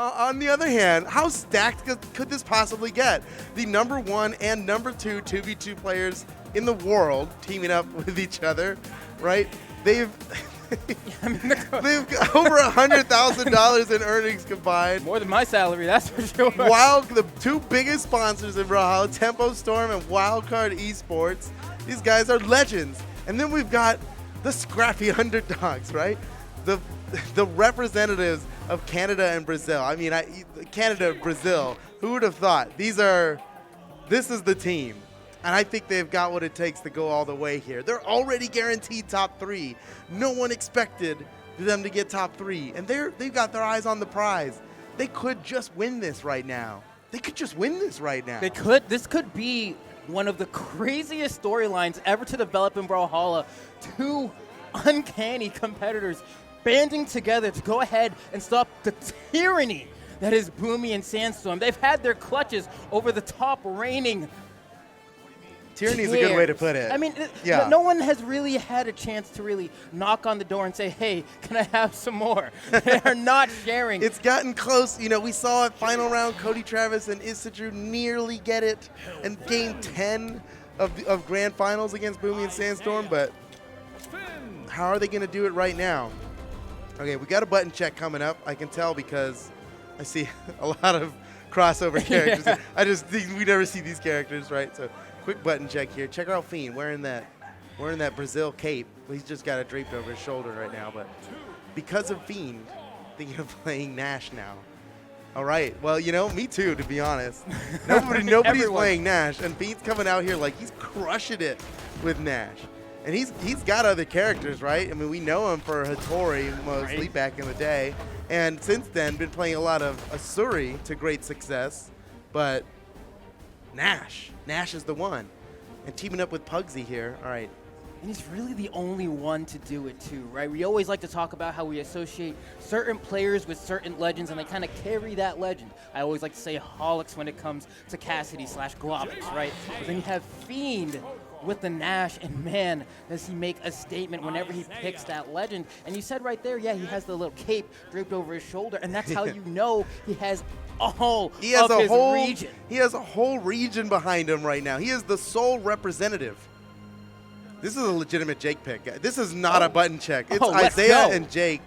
on the other hand, how stacked could this possibly get? The #1 and #2 2v2 players in the world teaming up with each other, right? They've got over $100,000 in earnings combined. More than my salary, that's for sure. While the two biggest sponsors in Brawlhalla, Tempo Storm and Wildcard Esports, these guys are legends. And then we've got the scrappy underdogs, right? The representatives of Canada and Brazil. I mean, Canada, Brazil, who would have thought? This is the team. And I think they've got what it takes to go all the way here. They're already guaranteed top 3. No one expected them to get top 3. And they've got their eyes on the prize. They could just win this right now. They could just win this right now. They could. This could be one of the craziest storylines ever to develop in Brawlhalla. Two uncanny competitors banding together to go ahead and stop the tyranny that is Boomie and Sandstorm. They've had their clutches over the top reigning. Tyranny is a good way to put it. I mean, yeah. No one has really had a chance to really knock on the door and say, hey, can I have some more? They are not sharing. It's gotten close. You know, we saw it final round, Cody Travis and Issadrew nearly get it in game 10 of grand finals against Boomie and Sandstorm, but how are they going to do it right now? Okay, we got a button check coming up. I can tell because I see a lot of crossover characters. Yeah. We never see these characters, right? So quick button check here. Check out Fiend wearing that Brazil cape. Well, he's just got it draped over his shoulder right now. But because of Fiend, thinking of playing Nash now. All right. Well, you know, me too, to be honest. Nobody's playing Nash, and Fiend's coming out here like he's crushing it with Nash. And he's got other characters, right? I mean, we know him for Hattori mostly back in the day. And since then, been playing a lot of Asuri to great success. But Nash is the one. And teaming up with Pugsy here, all right. And he's really the only one to do it too, right? We always like to talk about how we associate certain players with certain legends and they kind of carry that legend. I always like to say Holics when it comes to Cassidy/Globix, right? But then you have Fiend with the Nash, and man, does he make a statement whenever he picks that legend. And you said right there, yeah, he has the little cape draped over his shoulder, and that's how you know he has all of his region. He has a whole region behind him right now. He is the sole representative. This is a legitimate Jake pick. This is not a button check. It's Isaiah and Jake.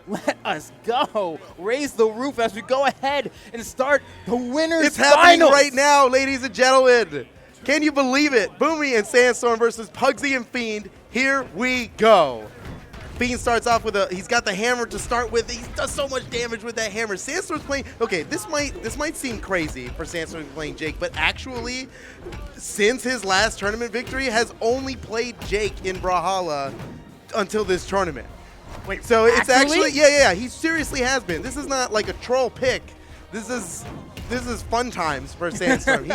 Let us go. Raise the roof as we go ahead and start the winners' It's happening finals. right now, ladies and gentlemen. Can you believe it? Boomie and Sandstorm versus Pugsy and Fiend. Here we go. Fiend starts off with he's got the hammer to start with. He does so much damage with that hammer. Sandstorm's playing, okay, this might seem crazy for Sandstorm playing Jake, but actually, since his last tournament victory, has only played Jake in Brawlhalla until this tournament. Wait, so it's actually, yeah, he seriously has been. This is not like a troll pick. This is fun times for Sandstorm.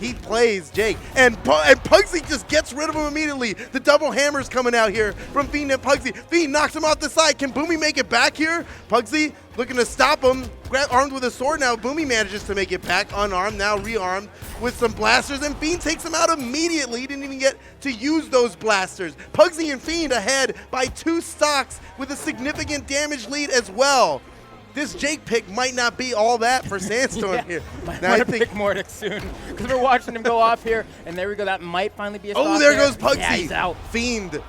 He plays Jake, and Pugsy just gets rid of him immediately. The double hammer's coming out here from Fiend and Pugsy. Fiend knocks him off the side. Can Boomie make it back here? Pugsy looking to stop him, armed with a sword now. Boomie manages to make it back, unarmed, now rearmed with some blasters, and Fiend takes him out immediately. He didn't even get to use those blasters. Pugsy and Fiend ahead by 2 stocks with a significant damage lead as well. This Jake pick might not be all that for Sandstorm here. Might want to pick Mordic soon because we're watching him go off here, and there we go. That might finally be a stop. Oh, there goes Pugsy. Yeah, he's out. Fiend,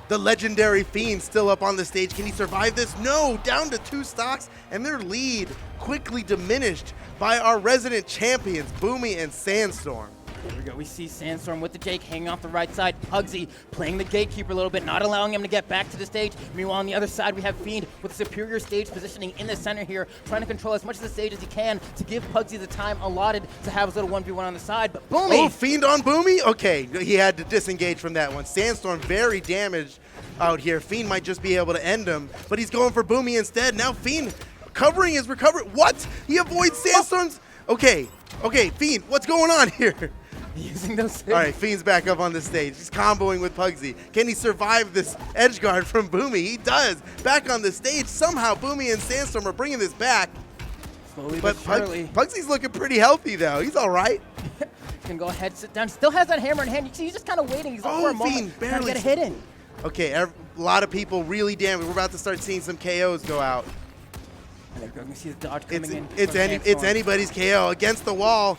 the legendary Fiend, still up on the stage. Can he survive this? No, down to 2 stocks, and their lead quickly diminished by our resident champions, Boomie and Sandstorm. There we go. We see Sandstorm with the Jake hanging off the right side. Pugsy playing the gatekeeper a little bit, not allowing him to get back to the stage. Meanwhile, on the other side, we have Fiend with superior stage positioning in the center here, trying to control as much of the stage as he can to give Pugsy the time allotted to have his little 1v1 on the side. But Boomie! Oh, Fiend on Boomie? Okay, he had to disengage from that one. Sandstorm very damaged out here. Fiend might just be able to end him, but he's going for Boomie instead. Now Fiend covering his recovery. What? He avoids Sandstorm's? Okay, Fiend, what's going on here? Using those. All right, Fiend's back up on the stage. He's comboing with Pugsy. Can he survive this edge guard from Boomie? He does. Back on the stage. Somehow Boomie and Sandstorm are bringing this back. Slowly but surely. Pugsy's looking pretty healthy, though. He's all right. Can go ahead, sit down. Still has that hammer in hand. You see, he's just kind of waiting. He's for a moment. Fiend barely get a hit in. Okay, a lot of people really damaged. We're about to start seeing some KOs go out. And they're going to see the dodge coming in. It's anybody's KO against the wall.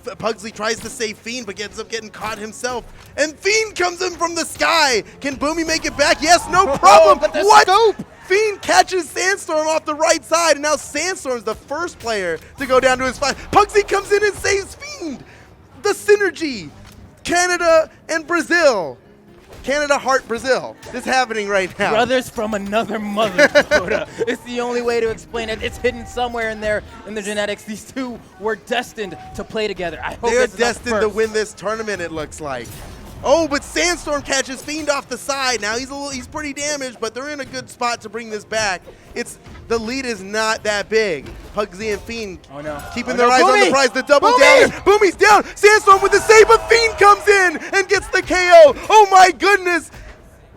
Pugsy tries to save Fiend, but ends up getting caught himself. And Fiend comes in from the sky. Can Boomie make it back? Yes, no problem. But the what? scoop! Fiend catches Sandstorm off the right side, and now Sandstorm's the first player to go down to his 5. Pugsy comes in and saves Fiend. The synergy. Canada and Brazil. Canada, Heart, Brazil. This is happening right now. Brothers from another mother, Dakota. It's the only way to explain it. It's hidden somewhere in there in the genetics. These two were destined to play together. I hope they're this is destined to win this tournament, it looks like. Oh, but Sandstorm catches Fiend off the side. Now he's pretty damaged, but they're in a good spot to bring this back. The lead is not that big. Pugsy and Fiend keeping their eyes on the prize. The double down. Boomie's down. Sandstorm with the save, but Fiend comes in and gets the KO. Oh my goodness.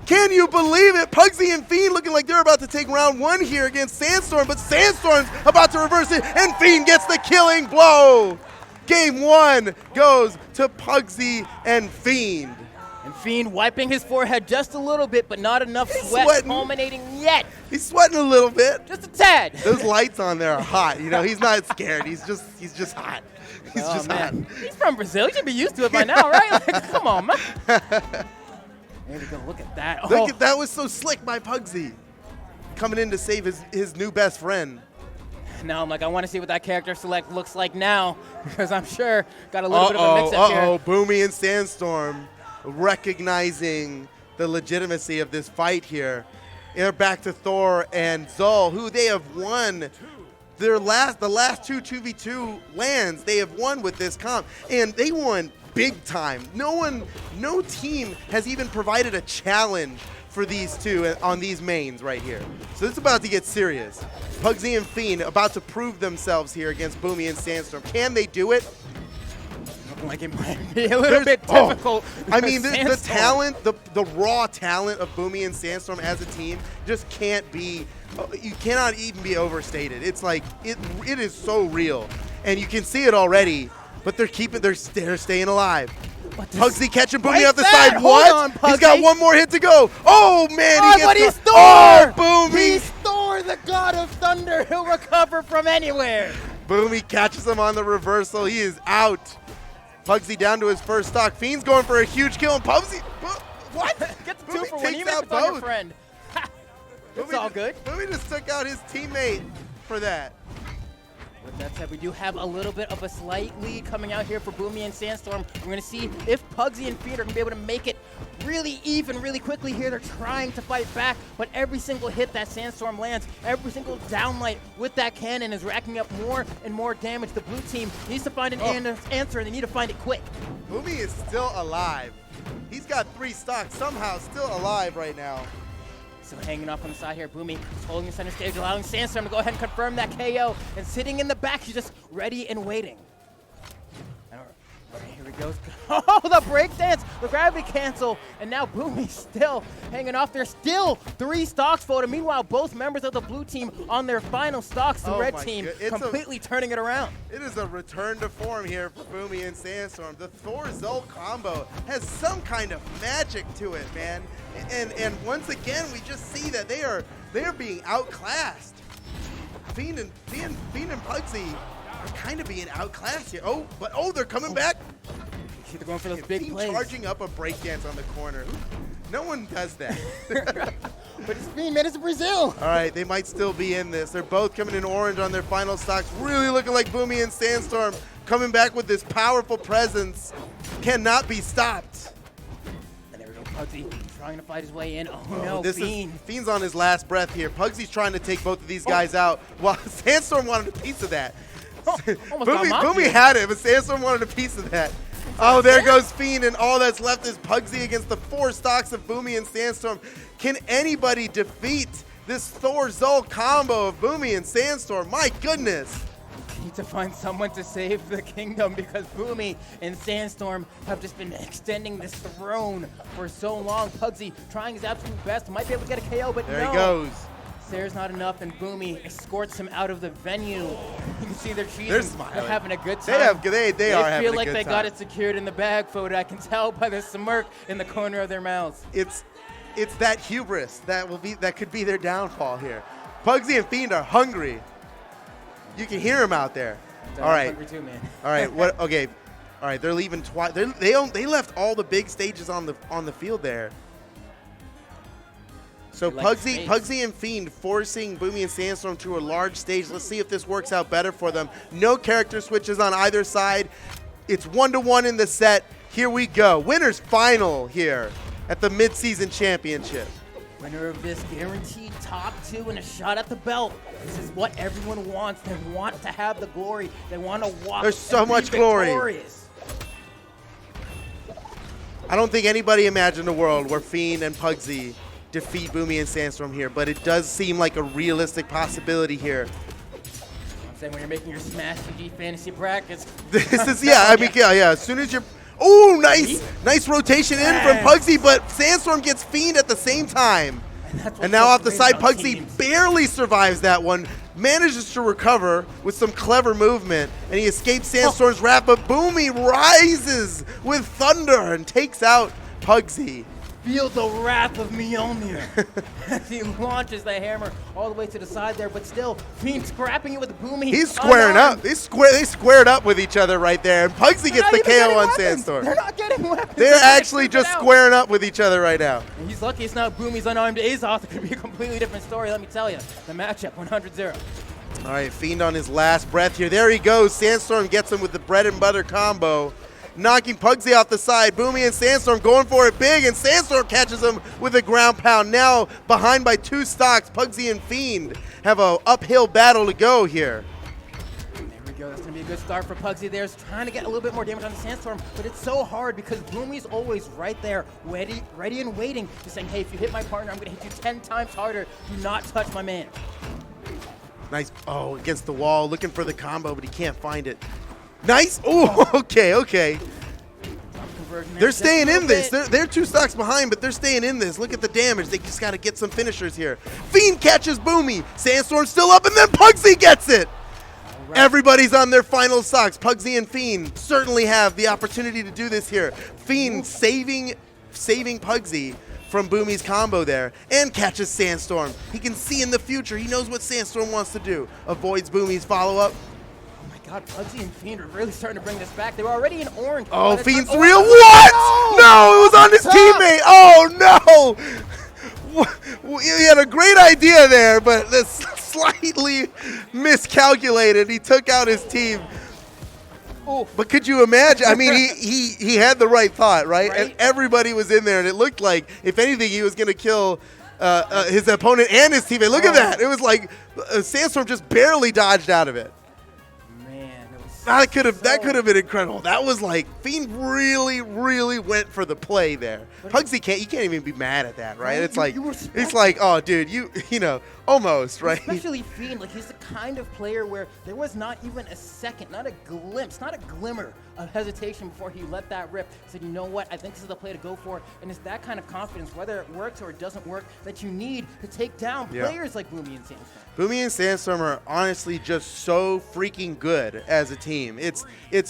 Can you believe it? Pugsy and Fiend looking like they're about to take round 1 here against Sandstorm, but Sandstorm's about to reverse it, and Fiend gets the killing blow. Game 1 goes to Pugsy and Fiend. And Fiend wiping his forehead just a little bit, but not enough sweat culminating yet. He's sweating a little bit. Just a tad. Those lights on there are hot. You know, he's not scared. He's just hot. He's just hot. He's from Brazil. He should be used to it by now, right? Like, come on, man. There we go. Look at that. Look at that. Was so slick by Pugsy. Coming in to save his new best friend. Now I'm like, I want to see what that character select looks like now, because I'm sure got a little bit of a mix-up here. Boomie and Sandstorm recognizing the legitimacy of this fight here. They're back to Thor and Zol, who they have won the last 2v2 lands. They have won with this comp, and they won big time. No team has even provided a challenge for these two on these mains right here. So it's about to get serious. Pugsy and Fiend about to prove themselves here against Boomie and Sandstorm. Can they do it? Like it might be a little bit difficult. I mean, the talent, the raw talent of Boomie and Sandstorm as a team just can't be, you cannot even be overstated. It's like, it is so real. And you can see it already, but they're staying alive. Pugsy catching Boomie off the side. What? He's got one more hit to go. Oh, man. He's Thor. Oh, Boomie. He's Thor, the god of thunder. He'll recover from anywhere. Boomie catches him on the reversal. He is out. Pugsy down to his first stock. Fiend's going for a huge kill, and Pugsy, what? Gets the 2 for 1, even if it's on your friend. It's all good. Boomie just took out his teammate for that. With that said, we do have a little bit of a slight lead coming out here for Boomie and Sandstorm. We're going to see if Pugsy and Fiend are going to be able to make it really even really quickly here. They're trying to fight back, but every single hit that Sandstorm lands, every single downlight with that cannon is racking up more and more damage. The blue team needs to find an answer, and they need to find it quick. Boomie is still alive. He's got 3 stocks, somehow still alive right now. Still hanging off on the side here. Boomie is holding the center stage, allowing Sandstorm to go ahead and confirm that KO. And sitting in the back, he's just ready and waiting. Here he goes. Oh, the break dance, the gravity cancel. And now Boomie still hanging off. There's still 3 stocks photo. Meanwhile, both members of the blue team on their final stocks. The red team completely turning it around. It is a return to form here for Boomie and Sandstorm. The Thor-Zol combo has some kind of magic to it, man. And once again, we just see that they are being outclassed. Fiend and Pugsy are kind of being outclassed here. They're coming back. They're going for those big plays. Charging up a breakdance on the corner. No one does that. But it's Fiend, man. It's Brazil. All right, they might still be in this. They're both coming in orange on their final stocks. Really looking like Boomie and Sandstorm coming back with this powerful presence. Cannot be stopped. Pugsy trying to fight his way in. Oh no, Fiend's on his last breath here. Pugsy's trying to take both of these guys out while Sandstorm wanted a piece of that. Boomie had it, but Sandstorm wanted a piece of that. Oh, there goes Fiend, and all that's left is Pugsy against the 4 stocks of Boomie and Sandstorm. Can anybody defeat this Thor-Zol combo of Boomie and Sandstorm? My goodness. Need to find someone to save the kingdom, because Boomie and Sandstorm have just been extending this throne for so long. Pugsy trying his absolute best, might be able to get a KO, but there he goes. There's not enough, and Boomie escorts him out of the venue. You can see they're cheating. They're smiling. They're having a good time. They are having a good time. They feel like they got it secured in the bag photo. I can tell by the smirk in the corner of their mouths. It's that hubris that could be their downfall here. Pugsy and Fiend are hungry. You can hear him out there. All right. Too, man. All right. What? Okay. All right. They're leaving twice. They left all the big stages on the field there. So Pugsy and Fiend forcing Boomie and Sandstorm to a large stage. Let's see if this works out better for them. No character switches on either side. It's 1-1 in the set. Here we go. Winners final here at the Mid-Season Championship. Winner of this guaranteed top 2 and a shot at the belt. This is what everyone wants. They want to have the glory. They want to walk. There's so much glory. Victorious. I don't think anybody imagined a world where Fiend and Pugsy defeat Boomie and Sandstorm here, but it does seem like a realistic possibility here. I'm saying when you're making your Smash GG fantasy brackets. This is, yeah, I mean, yeah, as soon as you're, oh, nice rotation in from Pugsy, but Sandstorm gets Fiend at the same time. And now off the side, Pugsy barely survives that one, manages to recover with some clever movement, and he escapes Sandstorm's wrap, but Boomie rises with thunder and takes out Pugsy. Feel the wrath of Mjolnir as he launches the hammer all the way to the side there, but still, Fiend scrapping it with Boomie. He's squaring up. They squared up with each other right there, and Pugsy gets the KO on Sandstorm. They're not getting weapons. They're actually just squaring up with each other right now. And he's lucky it's not Boomie's unarmed Azoth. It could be a completely different story, let me tell you. The matchup, 100-0. All right, Fiend on his last breath here. There he goes. Sandstorm gets him with the bread and butter combo, knocking Pugsy off the side. Boomie and Sandstorm going for it big, and Sandstorm catches him with a ground pound. Now behind by 2 stocks, Pugsy and Fiend have an uphill battle to go here. There we go. That's going to be a good start for Pugsy there. He's trying to get a little bit more damage on the Sandstorm, but it's so hard because Boomie's always right there, ready and waiting, just saying, hey, if you hit my partner, I'm going to hit you 10 times harder. Do not touch my man. Nice. Oh, against the wall, looking for the combo, but he can't find it. Nice. Oh, okay. They're staying in this. They're 2 stocks behind, but they're staying in this. Look at the damage. They just got to get some finishers here. Fiend catches Boomie. Sandstorm's still up, and then Pugsy gets it. Right. Everybody's on their final stocks. Pugsy and Fiend certainly have the opportunity to do this here. Fiend saving Pugsy from Boomie's combo there, and catches Sandstorm. He can see in the future. He knows what Sandstorm wants to do. Avoids Boomie's follow-up. God, Pugsy and Fiend are really starting to bring this back. They were already in orange. Oh, Fiend's real. What? No, it was on his teammate. Oh, no. He had a great idea there, but that's slightly miscalculated. He took out his team. But could you imagine? I mean, he had the right thought, right? And everybody was in there, and it looked like, if anything, he was going to kill his opponent and his teammate. Look at that. It was like Sandstorm just barely dodged out of it. That could have been incredible. That was like Fiend really went for the play there. Pugsy you can't even be mad at that, right? It's like, oh, dude, you know, almost, right? Especially Fiend, like he's the kind of player where there was not even a second, not a glimpse, not a glimmer of hesitation before he let that rip. He said, you know what? I think this is the play to go for. And it's that kind of confidence, whether it works or it doesn't work, that you need to take down players like Boomie and Sandstorm. Boomie and Sandstorm are honestly just so freaking good as a team. It's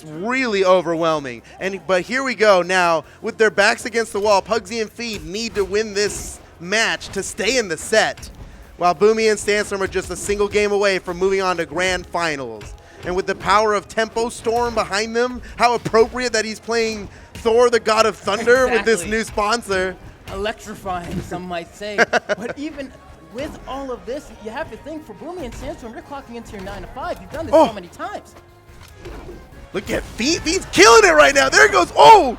really overwhelming. But here we go now with their backs against the wall. Pugsy and Fiend need to win this match to stay in the set, while Boomie and Sandstorm are just a single game away from moving on to grand finals. And with the power of Tempo Storm behind them, how appropriate that he's playing Thor, the God of Thunder, with this new sponsor. Electrifying, some might say. But even with all of this, you have to think for Boomie and Sandstorm, you're clocking into your 9 to 5. You've done this so many times. Look at Fiend. Fiend's killing it right now. There it goes. Oh!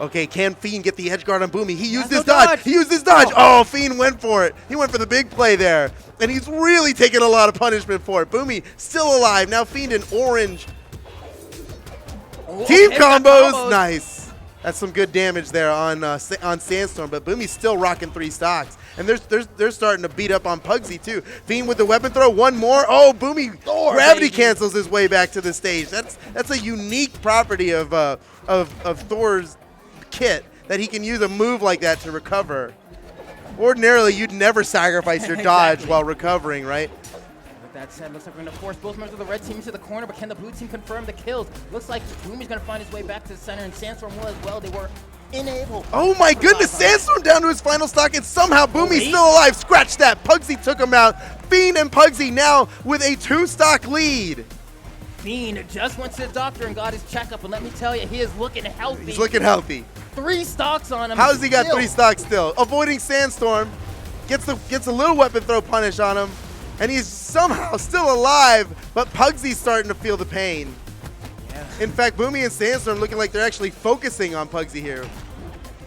Okay, can Fiend get the edge guard on Boomie? He used his dodge. He used his dodge. Oh, Fiend went for it. He went for the big play there. And he's really taking a lot of punishment for it. Boomie still alive. Now Fiend in orange. Team combos. Nice. That's some good damage there on Sandstorm. But Boomie's still rocking 3 stocks. And they're starting to beat up on Pugsy too. Fiend with the weapon throw. One more. Oh, Boomie gravity cancels his way back to the stage. That's a unique property of Thor's kit, that he can use a move like that to recover. Ordinarily, you'd never sacrifice your dodge while recovering, right? With that said, looks like we're going to force both members of the red team into the corner, but can the blue team confirm the kills? Looks like Boomie's going to find his way back to the center, and Sandstorm will as well. They were enable. Oh my goodness, Sandstorm down to his final stock, and somehow Boomie's still alive. Scratch that. Pugsy took him out. Fiend and Pugsy now with a 2-stock lead. Fiend just went to the doctor and got his checkup, and let me tell you, he is looking healthy. He's looking healthy. 3 stocks on him. How's he got 3 stocks still? Avoiding Sandstorm. Gets a little weapon throw punish on him, and he's somehow still alive, but Pugsy's starting to feel the pain. Yeah. In fact, Boomie and Sandstorm looking like they're actually focusing on Pugsy here.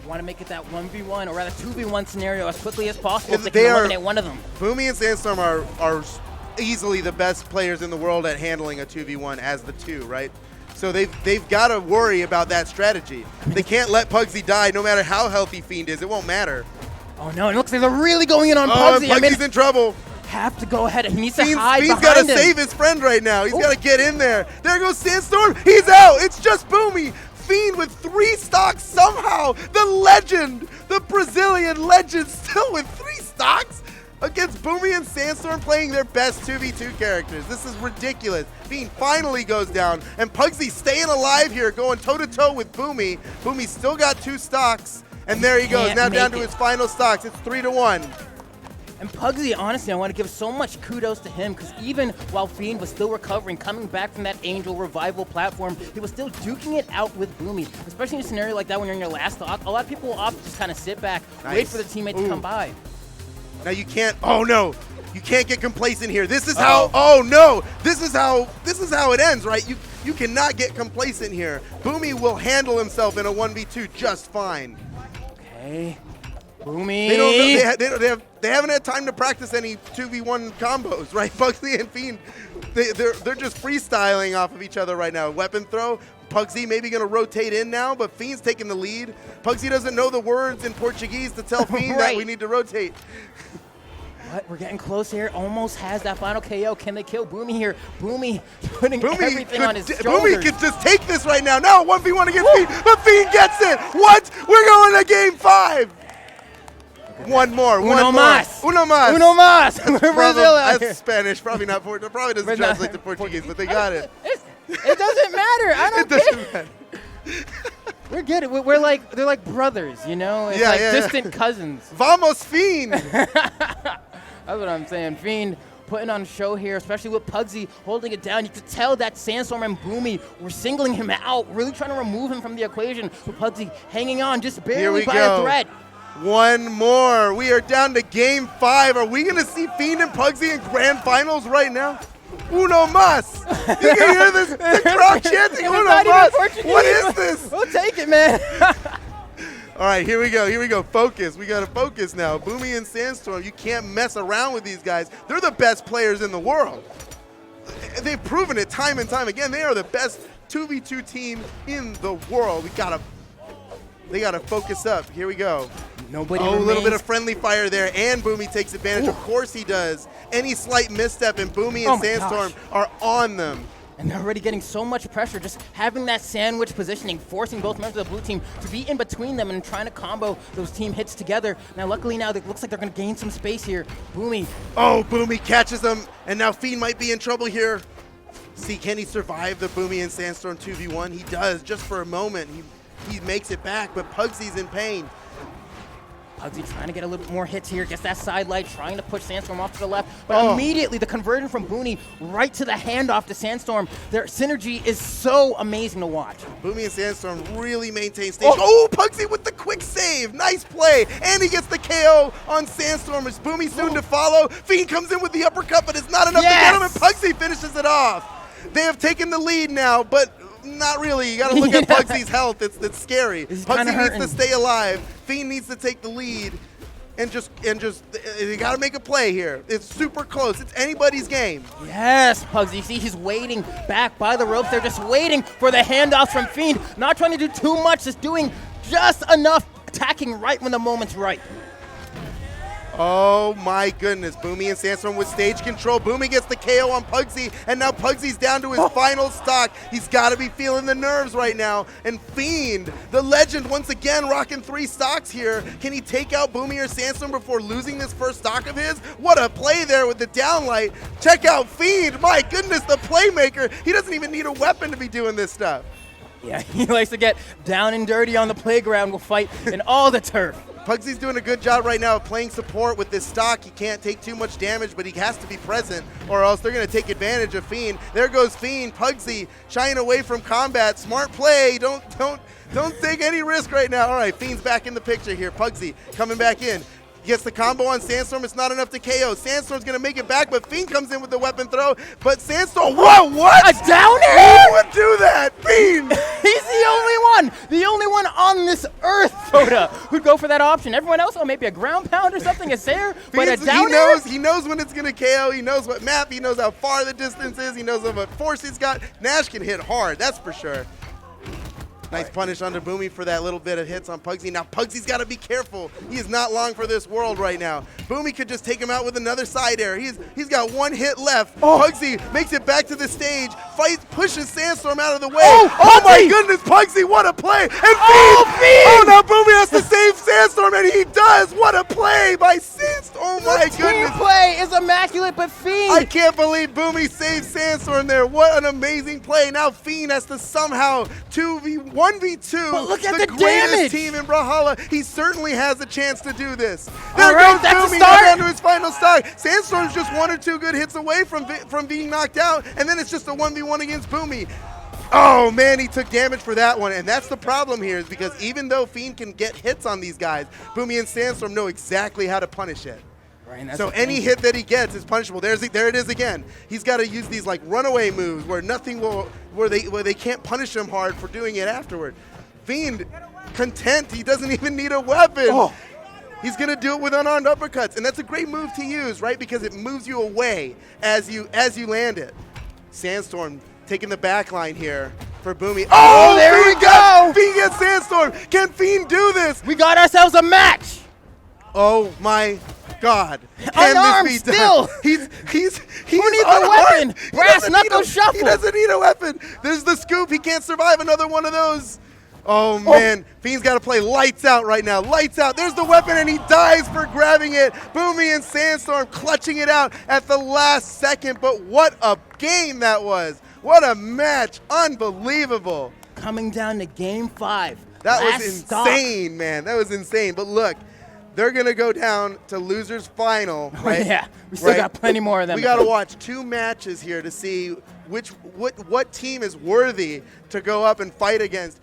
Want to make it that 1v1 or rather 2v1 scenario as quickly as possible if they can eliminate one of them. Boomie and Sandstorm are easily the best players in the world at handling a 2v1 as the 2, right? So they've got to worry about that strategy. They can't let Pugsy die no matter how healthy Fiend is. It won't matter. Oh no, it looks like they're really going in on Pugsy's Pugsy. I mean, in trouble. Have to go ahead. He needs to Fiend's hide behind got to him. save his friend right now. He's got to get in there. There goes Sandstorm. He's out. It's just Boomie. Fiend with 3 stocks somehow. The legend, the Brazilian legend, still with 3 stocks against Boomie and Sandstorm playing their best 2v2 characters. This is ridiculous. Fiend finally goes down, and Pugsy staying alive here, going toe-to-toe with Boomie. Boomie's still got 2 stocks, and there he goes. Now down to his final stocks. It's 3-1. And Pugsy, honestly, I want to give so much kudos to him because even while Fiend was still recovering, coming back from that Angel Revival platform, he was still duking it out with Boomie. Especially in a scenario like that when you're in your last stock, a lot of people will opt to just kind of sit back, wait for the teammate to come by. Now you can't, oh no, you can't get complacent here. This is how, oh no, this is how it ends, right? You cannot get complacent here. Boomie will handle himself in a 1v2 just fine. Okay. Boomie. They haven't had time to practice any 2v1 combos, right? Pugsy and Fiend, they're just freestyling off of each other right now. Weapon throw, Pugsy maybe going to rotate in now, but Fiend's taking the lead. Pugsy doesn't know the words in Portuguese to tell Fiend that we need to rotate. What? We're getting close here. Almost has that final KO. Can they kill Boomie here? Boomie putting everything on his shoulders. Boomie could just take this right now. No, 1v1 against Fiend, but Fiend gets it. What? We're going to game 5. One more. Uno más. Uno más. Uno más. Brazil out here. That's Spanish. Probably not Portuguese. Probably doesn't translate to Portuguese, but they got it. It doesn't matter. I don't care. It doesn't matter. We're good. We're like, they're like brothers, you know? It's like distant cousins. Vamos, Fiend. That's what I'm saying. Fiend putting on a show here, especially with Pugsy holding it down. You could tell that Sandstorm and Boomie were singling him out, really trying to remove him from the equation. With Pugsy hanging on just barely by a thread. One more. We are down to game 5. Are we going to see Fiend and Pugsy in grand finals right now? Uno más. You can hear this, the crowd chanting Uno más. What is this? We'll take it, man. All right, here we go. Here we go. Focus. We got to focus now. Boomie and Sandstorm, you can't mess around with these guys. They're the best players in the world. They've proven it time and time again. They are the best 2v2 team in the world. They got to focus up. Here we go. Nobody a little bit of friendly fire there, and Boomie takes advantage. Ooh. Of course he does. Any slight misstep, and Boomie and Sandstorm are on them. And they're already getting so much pressure, just having that sandwich positioning, forcing both members of the blue team to be in between them and trying to combo those team hits together. Now, luckily now, it looks like they're going to gain some space here. Boomie. Oh, Boomie catches them, and now Fiend might be in trouble here. See, can he survive the Boomie and Sandstorm 2v1? He does, just for a moment. He makes it back, but Pugsy's in pain. Pugsy trying to get a little bit more hits here, gets that side light, trying to push Sandstorm off to the left, but immediately the conversion from Boomie right to the handoff to Sandstorm. Their synergy is so amazing to watch. Boomie and Sandstorm really maintain stage. Oh, Pugsy with the quick save. Nice play. And he gets the KO on Sandstorm. Is Boomie soon to follow? Fiend comes in with the uppercut, but it's not enough to get him, and Pugsy finishes it off. They have taken the lead now, but not really. You got to look at Pugsy's health. It's scary. Pugsy needs to stay alive. Fiend needs to take the lead, and just you got to make a play here. It's super close. It's anybody's game. Yes, Pugsy. See, he's waiting back by the ropes. They're just waiting for the handoffs from Fiend. Not trying to do too much, just doing just enough, attacking right when the moment's right. Oh my goodness, Boomie and Sandstorm with stage control. Boomie gets the KO on Pugsy, and now Pugsy's down to his final stock. He's got to be feeling the nerves right now. And Fiend, the legend, once again rocking 3 stocks here. Can he take out Boomie or Sandstorm before losing this first stock of his? What a play there with the downlight. Check out Fiend, my goodness, the playmaker. He doesn't even need a weapon to be doing this stuff. Yeah, he likes to get down and dirty on the playground. We'll fight in all the turf. Pugsy's doing a good job right now of playing support with this stock. He can't take too much damage, but he has to be present or else they're going to take advantage of Fiend. There goes Fiend. Pugsy shying away from combat. Smart play. Don't take any risk right now. All right, Fiend's back in the picture here. Pugsy coming back in. Gets the combo on Sandstorm. It's not enough to KO. Sandstorm's going to make it back, but Fiend comes in with the weapon throw. But Sandstorm, whoa, what? A down air? Who would do that? Fiend! He's the only one on this earth, Foda, who'd go for that option. Everyone else, maybe a ground pound or something is there, but a down air? He knows when it's going to KO. He knows what map. He knows how far the distance is. He knows what force he's got. Nash can hit hard, that's for sure. Nice punish onto Boomie for that little bit of hits on Pugsy. Now Pugsy's got to be careful. He is not long for this world right now. Boomie could just take him out with another side air. He's got one hit left. Pugsy makes it back to the stage, fights, pushes Sandstorm out of the way. Oh my goodness, Pugsy, what a play! And Fiend! Oh, now Boomie has to save Sandstorm, and he does! What a play by Sandstorm! Oh my goodness! Team play is immaculate, but Fiend! I can't believe Boomie saved Sandstorm there. What an amazing play. Now Fiend has to somehow 1v2 but look at the the greatest damage. team in Brawlhalla. He certainly has a chance to do this. All There right, goes that's a Boomie start. down to his final stock. Sandstorm's just 1 or 2 good hits away from being knocked out, and then it's just a 1v1 against Boomie. Oh man, he took damage for that one, and that's the problem here is because even though Fiend can get hits on these guys, Boomie and Sandstorm know exactly how to punish it. Right, So any hit that he gets is punishable. There it is again. He's got to use these like runaway moves where they can't punish him hard for doing it afterward. Fiend, content. He doesn't even need a weapon. He's gonna do it with unarmed uppercuts, and that's a great move to use, right? Because it moves you away as you land it. Sandstorm taking the back line here for Boomie. Oh, there we go! Fiend gets Sandstorm. Can Fiend do this? We got ourselves a match. Oh my God. Unarmed Can this be done? still. He's Who needs a unarmed. weapon? Brass knuckle shuffle. He doesn't need a weapon. There's the scoop. He can't survive another one of those. Oh man, Fiend's got to play lights out right now. Lights out. There's the weapon, and he dies for grabbing it. Boomie and Sandstorm clutching it out at the last second. But what a game that was. What a match. Unbelievable. Coming down to game 5. That Last was stop. insane, man. That was insane. But look, they're going to go down to losers final, right? Yeah, we still got plenty more of them. We got to watch 2 matches here to see what team is worthy to go up and fight against.